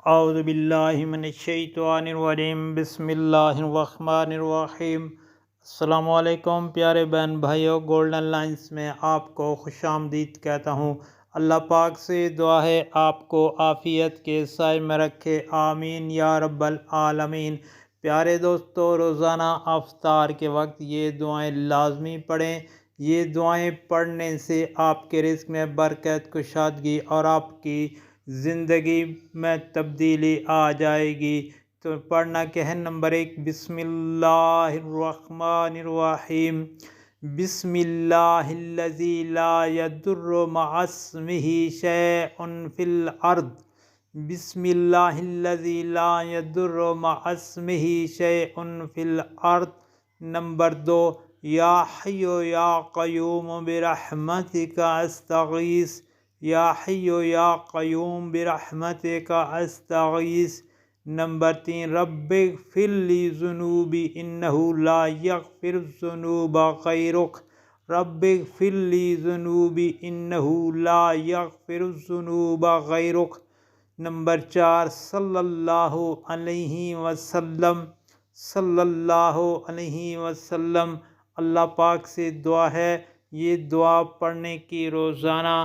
اعوذ باللہ من الشیطان الرجیم بسم اللہ الرحمن الرحیم۔ السلام علیکم پیارے بہن بھائیوں، گولڈن لائنز میں آپ کو خوش آمدید کہتا ہوں۔ اللہ پاک سے دعا ہے آپ کو عافیت کے سائے میں رکھے، آمین یا رب العالمین۔ پیارے دوستو، روزانہ افطار کے وقت یہ دعائیں لازمی پڑھیں۔ یہ دعائیں پڑھنے سے آپ کے رزق میں برکت، کشادگی اور آپ کی زندگی میں تبدیلی آ جائے گی۔ تو پڑھنا کہ ہے نمبر 1، بسم اللہ الرحمن الرحیم۔ بسم اللہ الذی لا یضر مع اسمہ شیء فی الارض۔ بسم اللہ الذی لا یضر مع اسمہ شیء فی الارض۔ نمبر 2، یا حی یا قیوم برحمتک استغیث۔ یا حی یا قیوم برحمتک استغیث۔ نمبر 3، رب اغفر لی ذنوبی انہ لا یغفر الذنوب غیرک۔ رب اغفر لی ذنوبی انہ لا یغفر الذنوب غیرک۔ نمبر 4، صلی اللہ علیہ وسلم۔ صلی اللہ علیہ وسلم۔ اللہ پاک سے دعا ہے یہ دعا پڑھنے کی روزانہ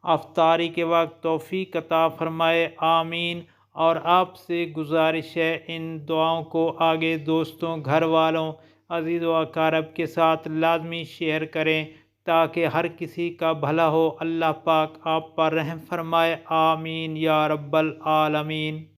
افطاری کے وقت توفیق عطا فرمائے، آمین۔ اور آپ سے گزارش ہے ان دعاؤں کو آگے دوستوں، گھر والوں، عزیز و اقارب کے ساتھ لازمی شیئر کریں تاکہ ہر کسی کا بھلا ہو۔ اللہ پاک آپ پر رحم فرمائے، آمین یا رب العالمین۔